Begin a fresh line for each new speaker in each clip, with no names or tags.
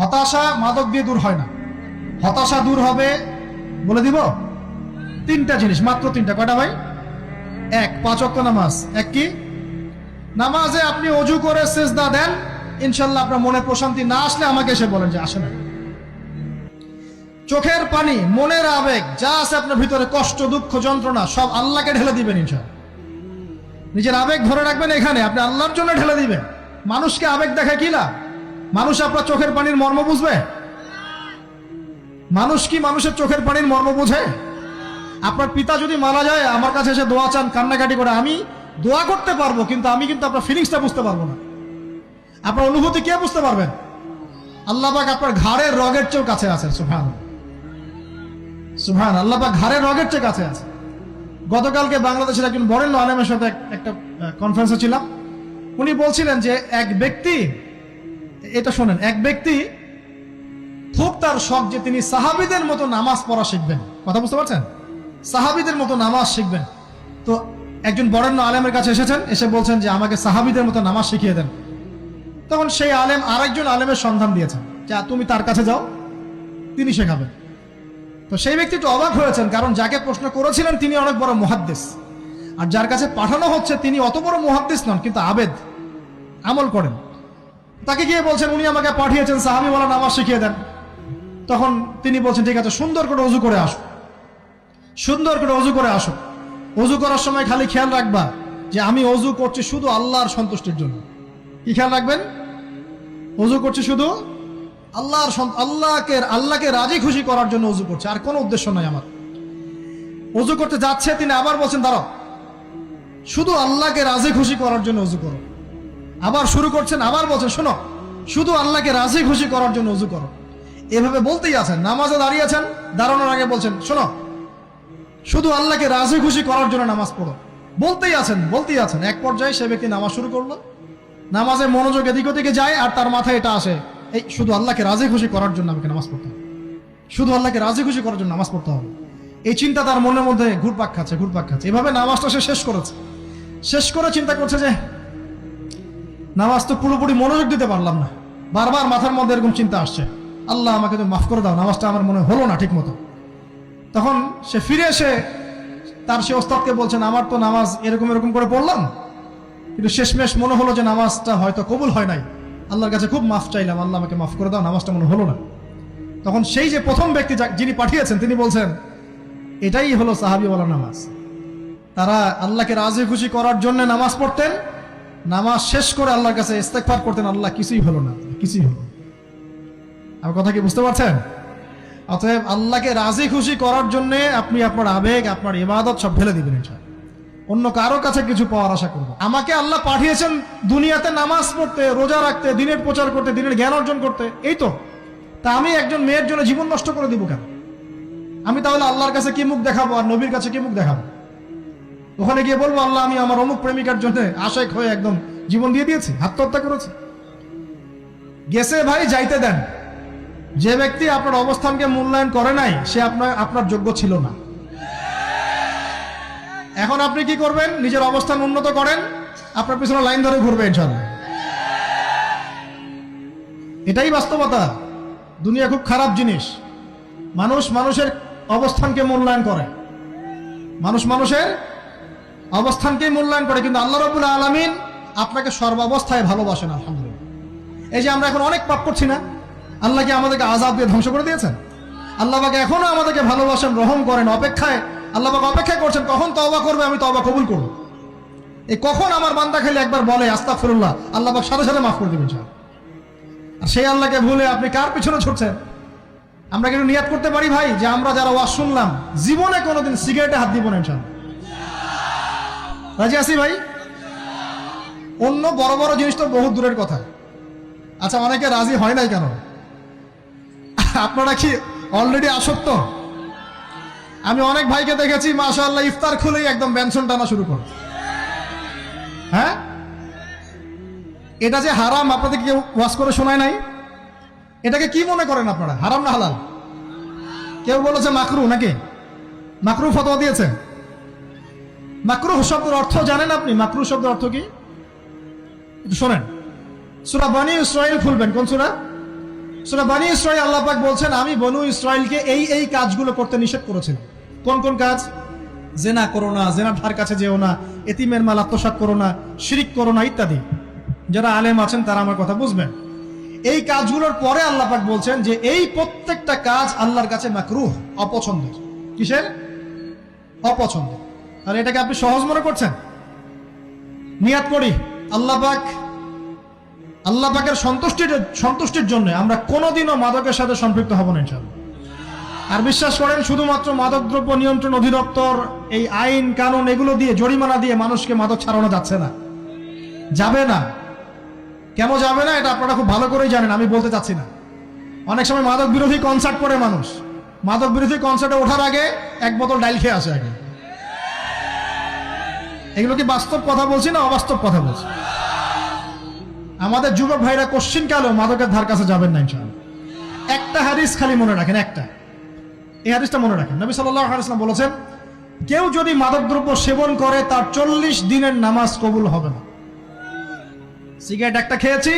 হতাশা মাদক দিয়ে দূর হয় না। হতাশা দূর হবে, বলে দিব, তিনটা জিনিস, মাত্র তিনটা। কয়টা ভাই? এক, 5 ওয়াক্ত নামাজ। এক কি? নামাজে আপনি অজু করে সিজদা দেন, ইনশাল্লাহ আপনার মনে প্রশান্তি না আসলে আমাকে এসে বলেন যে আসে না। চোখের পানি, মনের আবেগ যা আছে আপনার ভিতরে, কষ্ট, দুঃখ, যন্ত্রণা, সব আল্লাহকে ঢেলে দিবেন ইনশাল্লাহ। নিজের আবেগ ধরে রাখবেন এখানে, আপনি আল্লাহর জন্য ঢেলে দিবেন। মানুষকে আবেগ দেখা কি লাভ? মানুষ আপনার চোখের পানির মর্ম বুঝবে? মানুষ কি মানুষের চোখের পানির মর্ম বুঝে? আপনার পিতা যদি মারা যায়, আমার কাছে এসে দোয়া চান, কান্নাকাটি করে, আমি দোয়া করতে পারবো, কিন্তু আমি কিন্তু আপনার ফিলিংসটা বুঝতে পারবো না। আপনার অনুভূতি কে বুঝতে পারবেন? আল্লাহ পাক আপনার ঘাড়ের রগের চেয়েও কাছে আছেন। সুবহান সুবহান, আল্লাহ পাক ঘাড়ের রগের চেয়ে কাছে আছে। গতকালকে বাংলাদেশের একজন বরেণ্য আলেমের সাথে একটা কনফারেন্সে ছিলাম। উনি বলছিলেন যে এক ব্যক্তি, এটা শোনেন, এক ব্যক্তি খুব তার শখ যে তিনি সাহাবীদের মতো নামাজ পড়া শিখবেন। কথা বুঝতে পারছেন? সাহাবীদের মতো নামাজ শিখবেন। তো একজন বরেণ্য আলেমের কাছে এসেছেন, এসে বলছেন যে আমাকে সাহাবীদের মতো নামাজ শিখিয়ে দেন। তখন সেই আলেম আরেকজন আলেমের সন্ধান দিয়েছেন, যা তুমি তার কাছে যাও, তিনি শেখাবেন। তো সেই ব্যক্তি একটু অবাক হয়েছেন, কারণ যাকে প্রশ্ন করেছিলেন তিনি অনেক বড় মুহাদ্দিস, আর যার কাছে পাঠানো হচ্ছে তিনি অত বড় মুহাদ্দিস নন, কিন্তু আবেদ, আমল করেন। তাকে গিয়ে বলছেন উনি আমাকে পাঠিয়েছেন সাহাবীওয়ালা নামাজ শিখিয়ে দেন। তখন তিনি বলছেন ঠিক আছে, সুন্দর করে ওযু করে আসো, সুন্দর করে ওযু করে আসো। ওযু করার সময় খালি খেয়াল রাখবা যে আমি ওযু করছি শুধু আল্লাহর সন্তুষ্টির জন্য। কি খেয়াল রাখবেন? ওযু করছি শুধু আল্লাহকে রাজি খুশি করার জন্য ওযু করছে, আর কোনো উদ্দেশ্য নাই আমার। ওযু করতে যাচ্ছে, তিনি আবার বলছেন দাঁড়াও, শুধু আল্লাহকে রাজি খুশি করার জন্য ওযু করো। আবার শুরু করছেন, আবার বলছেন শোনো, শুধু আল্লাহকে রাজি খুশি করার জন্য ওযু করো। এভাবে বলতেই আছেন, নামাজে দাঁড়িয়েছেন, দাঁড়ানোর আগে বলছেন শোনো, শুধু আল্লাহকে রাজি খুশি করার জন্য নামাজ পড়ো। বলতেই আছেন। এক পর্যায়ে সে ব্যক্তি নামাজ শুরু করলো, নামাজে মনোযোগ এদিক ওদিকে যায়, আর তার মাথায় এটা আসে, এই শুধু আল্লাহকে রাজি খুশি করার জন্য আমাকে নামাজ পড়তে হবে, শুধু আল্লাহকে রাজি খুশি করার জন্য নামাজ পড়তে হবে। এই চিন্তা তার মনের মধ্যে ঘুরপাক খাচ্ছে। এভাবে নামাজটা সে শেষ করে চিন্তা করছে যে নামাজ তো পুরোপুরি মনোযোগ দিতে পারলাম না। বারবার মাথার মধ্যে এরকম চিন্তা আসছে, আল্লাহ আমাকে তো মাফ করে দাও, নামাজটা আমার মনে হলো না ঠিক মতো। তখন সে ফিরে এসে তার সে ওস্তাদকে বলছেন, আমার তো নামাজ এরকম করে পড়লাম, কিন্তু শেষমেশ মনে হলো যে নামাজটা হয়তো কবুল হয় নাই, আল্লাহর কাছে খুব মাফ চাইলাম, আল্লাহ আমাকে মাফ করে দাও, নামাজটা মনে হলো না। তখন সেই যে প্রথম ব্যক্তি যিনি পাঠিয়েছেন তিনি বলছেন, এটাই হলো সাহাবীওয়ালা নামাজ। তারা আল্লাহকে রাজি খুশি করার জন্য নামাজ পড়তেন, নামাজ শেষ করে আল্লাহর কাছে ইস্তেগফার করতেন, আল্লাহ কিছুই হলো না, কিছুই হলো না। আমার কথা কি বুঝতে পারছেন? অতএব আল্লাহকে রাজি খুশি করার জন্য আপনি আপনার আবেগ, আপনার ইবাদত সব ঢেলে দিবেন ইনশাআল্লাহ। অন্য কারো কাছে কিছু পাওয়ার আশা করব। আমাকে আল্লাহ পাঠিয়েছেন দুনিয়াতে নামাজ পড়তে, রোজা রাখতে, দিনের প্রচার করতে, দিনের জ্ঞান অর্জন করতে, এই তো। তা আমি একজন মেয়ের জন্য জীবন নষ্ট করে দিব কেন? আমি তাহলে আল্লাহর কাছে কি মুখ দেখাবো, আর নবীর কাছে কি মুখ দেখাবো? ওখানে গিয়ে বলবো আল্লাহ আমি আমার অমুক প্রেমিকার জন্য আশেক হয়ে একদম জীবন দিয়ে দিয়েছি, আত্মহত্যা করেছি। গেছে ভাই, যাইতে দেন। যে ব্যক্তি আপনার অবস্থানকে মূল্যায়ন করে নাই, সে আপনার যোগ্য ছিল না। এখন আপনি কি করবেন? নিজের অবস্থান উন্নত করেন, আপনার পিছনে লাইন ধরে ঘুরবে ইনশাআল্লাহ। এটাই বাস্তবতা। দুনিয়া খুব খারাপ জিনিস। মানুষের অবস্থানকে মূল্যায়ন করে, মানুষের অবস্থানকে মূল্যায়ন করে, কিন্তু আল্লাহ রাব্বুল আলামিন আপনাকে সর্বাবস্থায় ভালোবাসেন। আলহামদুলিল্লাহ। এই যে আমরা এখন অনেক পাপ করছি না, আল্লাহ কি আমাদেরকে আযাব দিয়ে ধ্বংস করে দিয়েছেন? আল্লাহ পাক এখনো আমাদেরকে ভালোবাসেন, রহম করেন, আল্লাহ পাক অপেক্ষা করছেন কখন তওবা করবে, আমি তওবা কবুল করব। এই কখন আমার বান্দা খালি একবার বলে আস্তাগফিরুল্লাহ, আল্লাহ পাক সাথে সাথে মাফ করে দেবেন ইনশাআল্লাহ। আর সেই আল্লাহকে ভুলে আপনি কার পিছনে ছুটছেন? আমরা কিন্তু নিয়াত করতে পারি ভাই যে আমরা যারা ওয়াজ শুনলাম জীবনে কোনোদিন সিগারেটে হাত দিব না ইনশাআল্লাহ। রাজি আছি ভাই? অন্য বড় বড় জিনিস তো বহুত দূরের কথা। আচ্ছা, অনেকে রাজি হয় নাই কেন? আপনারা কি অলরেডি আসক্ত? আমি অনেক ভাইকে দেখেছি মাশাআল্লাহ ইফতার খুলেই একদম বেনসন টানা শুরু করে। হ্যাঁ, এটা যে হারাম আপনাদের কেউ ওয়াজ করে শোনায় নাই? এটাকে কি মনে করেন আপনারা, হারাম না হালাল? কেউ বলেছে মাকরু, নাকি মাকরু ফতোয়া দিয়েছে? মাকরুহ শব্দের অর্থ জানেন আপনি? মাকরুহ শব্দের অর্থ কি একটু শোনেন। সূরা বনী ইসরাঈল খুলবেন। কোন সূরা? সূরা বনী ইসরাঈল আল্লাহ পাক বলছেন, আমি বনু ইসরাইলকে এই কাজগুলো করতে নিষেধ করেছিলাম। কোন কোন কাজ? জেনা করো না, জেনার ধার কাছে যেও না, এতিমের মাল আত্মসাৎ করো না, শিরিক করো না ইত্যাদি। যারা আলেম আছেন তারা আমার কথা বুঝবেন। এই কাজগুলোর পরে আল্লাহ পাক বলছেন যে এই প্রত্যেকটা কাজ আল্লাহর কাছে মাকরুহ, অপছন্দের। কিসের? অপছন্দ। আর এটাকে আপনি সহজ মনে করছেন? নিয়াত করি আল্লাহ পাকের সন্তুষ্টির জন্য আমরা কোনোদিনও মাদকের সাথে সম্পৃক্ত হব না ইনশাআল্লাহ। আর বিশ্বাস করেন, শুধুমাত্র মাদকদ্রব্য নিয়ন্ত্রণ অধিদপ্তর এই আইন কানুন এগুলো দিয়ে, জরিমানা দিয়ে মানুষকে মাদক ছাড়ানো যাচ্ছে না, যাবে না। কেন যাবে না এটা আপনারা খুব ভালো করেই জানেন, আমি বলতে চাচ্ছি না। অনেক সময় মাদক বিরোধী কনসার্ট করে মানুষ, মাদক বিরোধী কনসার্টে ওঠার আগে এক বোতল ডাইল খেয়ে আসে আগে। এগুলো কি বাস্তব কথা বলছি না অবাস্তব কথা বলছি? আমাদের যুবক ভাইরা কোশ্চিন কালেও মাদকের ধার কাছে যাবেন না ইনশাআল্লাহ। একটা হাদিস খালি মনে রাখেন, এই হাদিসটা মনে রাখেন। নবী সাল্লাল্লাহু আলাইহি ওয়াসাল্লাম বলেছেন, কেউ যদি মাদকদ্রব্য সেবন করে তার 40 দিনের নামাজ কবুল হবে না। সিগারেট একটা খেয়েছি,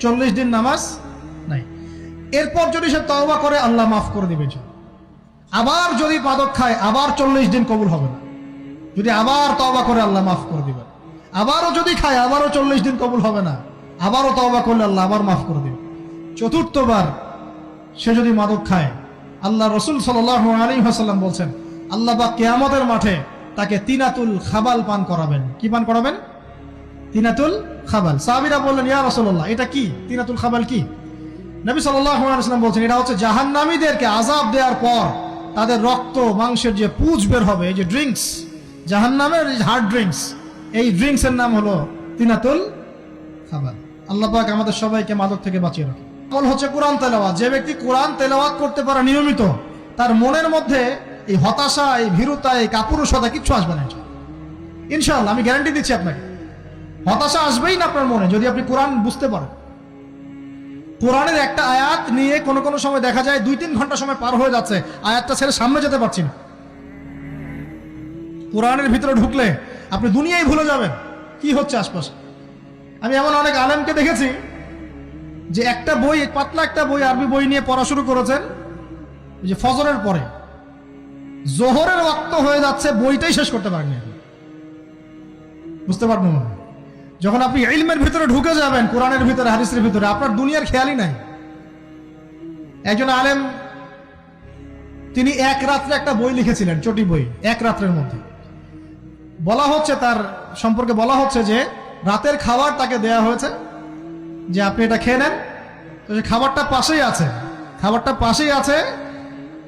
40 দিন নামাজ নাই। এরপর যদি সে তওবা করে আল্লাহ মাফ করে দিবেন। আবার যদি মাদক খায় আবার 40 দিন কবুল হবে না। যদি আবার তওবা করে আল্লাহ মাফ করে দিবেন। আবারও যদি খায় আবারও 40 দিন কবুল হবে না। আবারও তওবা করলে আল্লাহ আবার মাফ করে দিবেন। চতুর্থবার সে যদি মাদক খায়, আল্লাহ রাসূল সাল্লাল্লাহু আলাইহি ওয়াসাল্লাম বলছেন, আল্লাহ পাক কিয়ামতের মাঠে তাকে তিনাতুল খাবাল পান করাবেন। কি পান করাবেন? তিনাতুল খাবাল। সাহাবীরা বললেন, ইয়া রাসূলুল্লাহ, এটা কি তিনাতুল খাবাল? কি? নবী সাল্লাল্লাহু আলাইহি ওয়াসাল্লাম বলছেন, এটা হচ্ছে জাহান্নামীদেরকে আযাব দেওয়ার পর তাদের রক্ত মাংসের যে পুঁজ বের হবে, এই যে ড্রিঙ্কস, জাহান্নামের হার্ড ড্রিঙ্কস, এই ড্রিঙ্কস এর নাম হলো তিনাতুল খাবাল। আল্লাহ পাক আমাদের সবাইকে মাদক থেকে বাঁচিয়ে রাখে। আমল হচ্ছে কোরআন তেলাওয়াত। যে ব্যক্তি কোরআন তেলাওয়াত করতে পারে নিয়মিত, তার মনের মধ্যে এই হতাশা, এই ভীরুতা, এই কাপুরুষতা কিচ্ছু আসবে না ইনশাআল্লাহ। আমি গ্যারান্টি দিচ্ছি আপনাকে, হতাশা আসবেই না আপনার মনে যদি আপনি কোরআন বুঝতে পারেন। কোরআনের একটা আয়াত নিয়ে কোনো সময় দেখা যায় 2-3 ঘন্টা সময় পার হয়ে যাচ্ছে, আয়াতটা ছেড়ে সামনে যেতে পারছি না। কোরআনের ভিতরে ঢুকলে আপনি দুনিয়ায় ভুলে যাবেন কি হচ্ছে আশপাশে। আমি এমন অনেক আলেমকে দেখেছি যে একটা বই, পাতলা একটা বই, আরবি বই নিয়ে পড়া শুরু করেছেন, যে ফজরের পরে জোহরের ওয়াক্ত হয়ে যাচ্ছে, বইটাই শেষ করতে পারেননি। বুঝতে পারবেন না? যখন আপনি ইলমের ভিতরে ঢুকে যাবেন, কোরআনের ভিতরে, হাদিসের ভিতরে, আপনার দুনিয়ার খেয়ালই নাই। একজন আলেম, তিনি এক রাত্রে একটা বই লিখেছিলেন, চটি বই, এক রাত্রের মধ্যে। বলা হচ্ছে, তার সম্পর্কে বলা হচ্ছে যে রাতের খাবার তাকে দেয়া হয়েছে, যে আপনি এটা খেয়ে নেন। তো খাবারটা পাশেই আছে,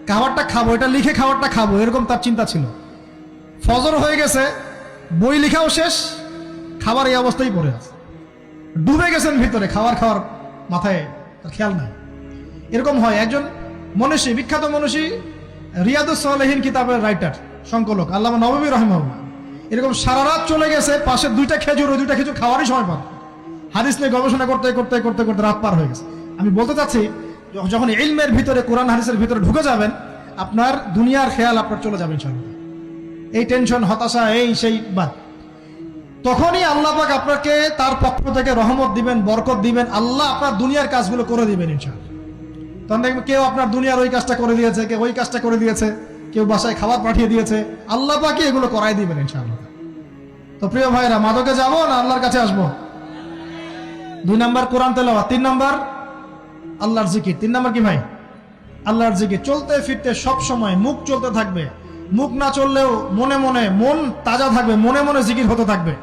খাবারটা খাবো, এটা লিখে খাবারটা খাবো, এরকম তার চিন্তা ছিল। ফজর হয়ে গেছে, বই লিখাও শেষ, খাবার এই অবস্থায় পড়ে আছে, ডুবে গেছেন ভিতরে, খাওয়ার মাথায় তার খেয়াল নাই। এরকম হয়। একজন মনীষী, বিখ্যাত মনীষী, রিয়াদুস সালেহিন কিতাবের রাইটার, সংকলক আল্লামা নববী রাহিমাহুল্লাহ, এরকম সারা রাত চলে গেছে, পাশে 2টা খেজুর, ওই 2টা খেজুর খাওয়ারই সময় পান। হাদিস নিয়ে গবেষণা করতে রাত পার হয়ে গেছে। আমি বলতে চাচ্ছি, যখন ইলমের ভিতরে, কোরআন হাদিসের ভিতরে ঢুকে যাবেন, আপনার দুনিয়ার খেয়াল আপনার চলে যাবে ইনশাআল্লাহ। এই টেনশন, হতাশা, এই সেই বাদ, তখনই আল্লাহ পাক আপনাকে তার পক্ষ থেকে রহমত দিবেন, বরকত দিবেন। আল্লাহ আপনার দুনিয়ার কাজগুলো করে দিবেন ইনশাআল্লাহ। তখন দেখবেন কেউ আপনার দুনিয়ার ওই কাজটা করে দিয়েছে, কেউ ওই কাজটা করে দিয়েছে, কেউ বাসায় খাবার পাঠিয়ে দিয়েছে, আল্লাহ পাকই এগুলো করাই দিবেন ইনশাআল্লাহ। তো প্রিয় ভাইরা, মাদকে যাবো না আল্লাহর কাছে আসবো? 2 নাম্বার কোরআন তেলাওয়াত, 3 নাম্বার আল্লাহর জিকির। 3 নাম্বার কি ভাই? আল্লাহর জিকির। চলতে ফিরতে সব সময় মুখ চলতে থাকবে, মুখ না চললেও মনে মনে মন তাজা থাকবে, মনে মনে জিকির হতে থাকবে।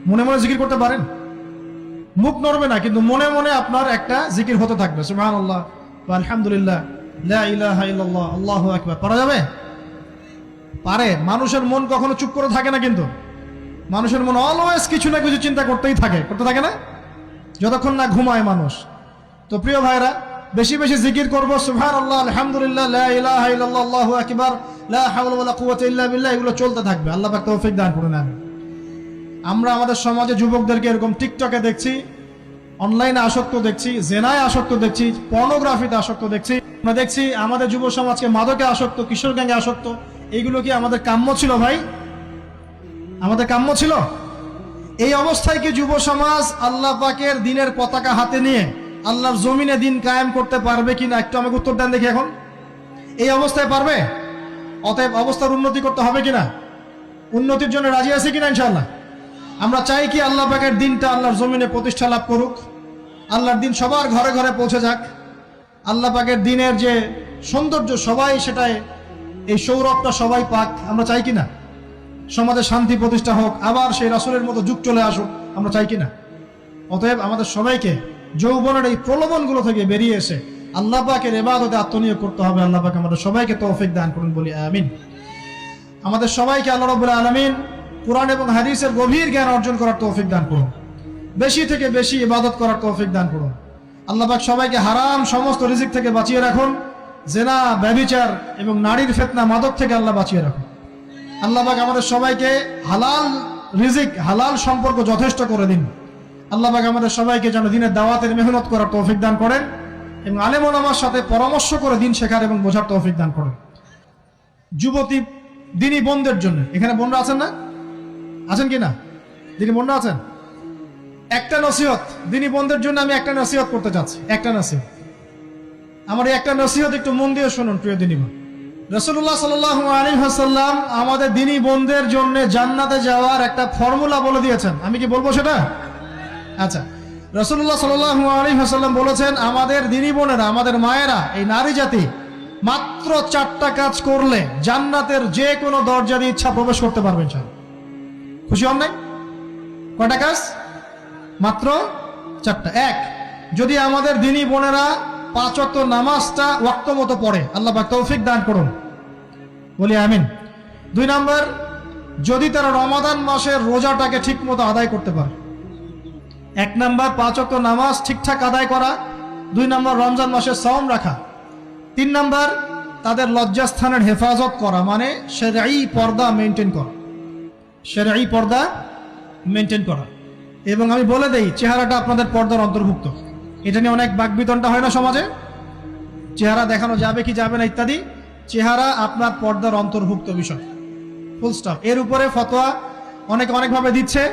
মনে মনে জিকির করতে পারেন? মুখ নড়বে না, কিন্তু মনে মনে আপনার একটা জিকির হতে থাকবে, সুবহানাল্লাহ ওয়া আলহামদুলিল্লাহ, লা ইলাহা ইল্লাল্লাহ, আল্লাহু আকবার। পারা যাবে? পারে। মানুষের মন কখনো চুপ করে থাকে না, কিন্তু মানুষের মন অলওয়েজ কিছু না কিছু চিন্তা করতে থাকে না, যতক্ষণ না ঘুমায় মানুষ। তো প্রিয় ভাইরা, বেশি বেশি জিকির করবো, সুবহানাল্লাহ, আলহামদুলিল্লাহ, লা ইলাহা ইল্লাল্লাহ, আল্লাহু আকবার, লা হাওলা ওয়ালা কুওয়াতা ইল্লা বিল্লাহ, এগুলো চলতে থাকবে। আল্লাহ পাক তৌফিক দান করুন। আমরা আমাদের সমাজে যুবকদেরকে এরকম টিকটকে দেখছি, অনলাইনে আসক্ত দেখছি, জেনায় আসক্ত দেখছি, পর্নোগ্রাফিতে আসক্ত দেখছি। আমরা দেখছি আমাদের যুব সমাজকে মাদকে আসক্ত, কিশোর গ্যাংয়ে আসক্ত। এইগুলো কি আমাদের কাম্য ছিল ভাই? আমাদের কাম্য ছিল? এই অবস্থায় কি যুব সমাজ আল্লাহ পাকের দ্বীনের পতাকা হাতে নিয়ে আল্লাহর জমিনে দিন কায়েম করতে পারবে কিনা একটু আমাকে উত্তর দেন দেখি। এখন এই অবস্থায় পারবে? অতএব অবস্থার উন্নতি করতে হবে কিনা? উন্নতির জন্য রাজি আছি কিনা ইনশাআল্লাহ? আমরা চাই কি আল্লাহ পাকের দিনটা আল্লাহর জমিনে প্রতিষ্ঠা লাভ করুক, আল্লাহর দিন সবার ঘরে ঘরে পৌঁছে যাক, আল্লাহ পাকের দিনের যে সৌন্দর্য সবাই সেটাই, এই সৌরভটা সবাই পাক, আমরা চাই কিনা? সমাজে শান্তি প্রতিষ্ঠা হোক, আবার সেই রাসূলের মতো যুগ চলে আসুক, আমরা চাই কিনা? অতএব আমাদের সবাইকে যৌবনের এই প্রলোভনগুলো থেকে বেরিয়ে এসে আল্লাহ পাকের ইবাদতে আত্মনিয়োগ করতে হবে। আল্লাহ পাক আমাদের সবাইকে তৌফিক দান করুন, বলি আমিন। আমাদের সবাইকে আল্লাহ রাব্বুল আলামিন কুরআন এবং হাদিসের গভীর জ্ঞান অর্জন করার তৌফিক দান করুন, বেশি থেকে বেশি ইবাদত করার তৌফিক দান করুন। আল্লাহ পাক সবাইকে হারাম সমস্ত রিজিক থেকে বাঁচিয়ে রাখুন, জেনা, ব্যভিচার এবং নারীর ফিতনা, মাদক থেকে আল্লাহ বাঁচিয়ে রাখুন। আল্লাহ পাক আমাদের সবাইকে হালাল রিজিক, হালাল সম্পর্ক যথেষ্ট করে দিন। আল্লাহ পাক আমাদের সবাইকে যেন দিনের দাওয়াতের মেহনত করার তৌফিক দান করেন এবং আলেম ওলামার সাথে পরামর্শ করে দিন শেখার এবং বোঝার তৌফিক দান করেন। যুবতী দিনী বোনদের জন্য, এখানে বোনরা আছেন না? আছেন কি না? দিনী বোনরা আছেন? একটা নসিহত দিনী বোনদের জন্য আমি একটা নসিহত করতে চাচ্ছি, একটা নসিহত। আমার এই একটা নসিহত একটু মন দিয়ে শুনুন প্রিয় দিনী বোন। রাসূলুল্লাহ সাল্লাল্লাহু আলাইহি ওয়াসাল্লাম আমাদের দিনী বোনদের জন্য জান্নাতে যাওয়ার একটা ফর্মুলা বলে দিয়েছেন। আমি কি বলবো সেটা? আচ্ছা, রাসূলুল্লাহ সাল্লাল্লাহু আলাইহি ওয়াসাল্লাম বলেছেন আমাদের দিনী বোনেরা, আমাদের মায়েরা, এই নারী জাতি মাত্র 4টা কাজ করলে জান্নাতের যে কোনো দরজা দিয়ে ইচ্ছা প্রবেশ করতে পারবেন। খুশি হন নাই? কয়টা কাজ? মাত্র 4টা। এক, যদি আমাদের দিনী বোনেরা 5 ওয়াক্ত নামাজটা ওয়াক্ত মতো পড়ে, আল্লাহ পাক তৌফিক দান করুন, বলি আমিন। 2 নাম্বার, যদি তারা রমাদান মাসের রোজাটাকে ঠিক মতো আদায় করতে পারে। 1 নাম্বার 5 ওয়াক্ত নামাজ ঠিকঠাক আদায় করা, 2 নাম্বার রমজান মাসের সাওম রাখা, 3 নাম্বার তাদের লজ্জাস্থানের হেফাজত করা, মানে শরঈ পর্দা মেনটেন করা, শরঈ পর্দা মেনটেন করা। এবং আমি বলে দেই, চেহারাটা আপনাদের পর্দার অন্তর্ভুক্ত। এটা নিয়ে অনেক বাকবিতণ্ডা হয় না সমাজে, চেহারা দেখানো যাবে কি যাবে না ইত্যাদি। চেহারা আপনার পর্দার অন্তর্ভুক্ত বিষয়, ফুল স্টপ। এর উপরে ফতোয়া অনেকে অনেকভাবে দিচ্ছে,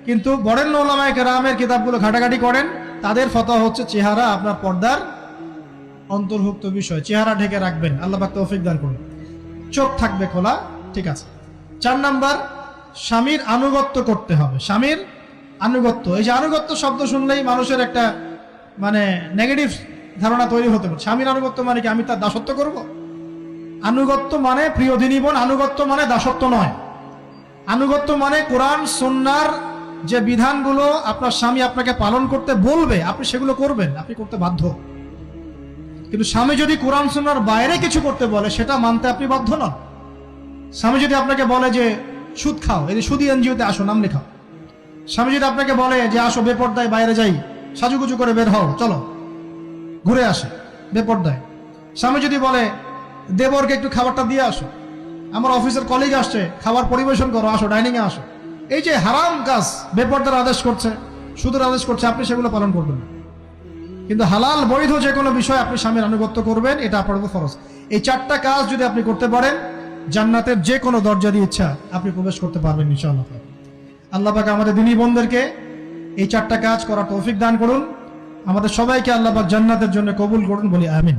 কিন্তু বরেণ্য উলামায়ে কেরামের কিতাবগুলো ঘাটাঘাটি করেন, তাদের ফতোয়া হচ্ছে চেহারা আপনার পর্দার অন্তর্ভুক্ত বিষয়, চেহারা ঢেকে রাখবেন, আল্লাহ পাক তৌফিক দান করুন। চোখ থাকবে খোলা, ঠিক আছে। 4 নাম্বার, স্বামীর আনুগত্য করতে হবে। স্বামীর আনুগত্য, এই যে আনুগত্য শব্দ শুনলেই মানুষের একটা মানে নেগেটিভ ধারণা তৈরি হতে পারে। স্বামীর আনুগত্য মানে কি আমি তার দাসত্ব করব? আনুগত্য মানে, প্রিয় দিনী বোন, আনুগত্য মানে দাসত্ব নয়। আনুগত্য মানে কোরআন সুন্নাহর যে বিধানগুলো আপনার স্বামী আপনাকে পালন করতে বলবে, আপনি সেগুলো করবেন, আপনি করতে বাধ্য। কিন্তু স্বামী যদি কোরআন সুন্নাহর বাইরে কিছু করতে বলে, সেটা মানতে আপনি বাধ্য নন। স্বামী যদি আপনাকে বলে যে সুদ খাও, এই সুদি এনজিওতে আসো, নাম লেখাও। স্বামী যদি আপনাকে বলে যে আসো বেপর্দায় বাইরে যাই, সাজুগুজু করে বের হও, চলো ঘুরে আসে বেপর্দায়। স্বামী যদি বলে দেবরকে একটু খাবারটা দিয়ে আসো, আমার অফিসের কলিগ আসছে, খাবার পরিবেশন করো, আসো ডাইনিংয়ে আসো। এই যে হারাম কাজ, বেপর্দার আদেশ করছে, সুদের আদেশ করছে, আপনি সেগুলো পালন করবেন না। কিন্তু হালাল বৈধ যে কোনো বিষয় আপনি স্বামীর আনুগত্য করবেন, এটা আপনার উপর ফরজ। এই 4টা কাজ যদি আপনি করতে পারেন, জান্নাতের যে কোনো দরজা দিয়ে ইচ্ছা আপনি প্রবেশ করতে পারবেন ইনশাআল্লাহ। আল্লাহ পাক আমাদের দিনী বোনদেরকে এই 4টা কাজ করার তৌফিক দান করুন। আমাদের সবাইকে আল্লাহ পাক জান্নাতের জন্য কবুল করুন, বলি আমিন।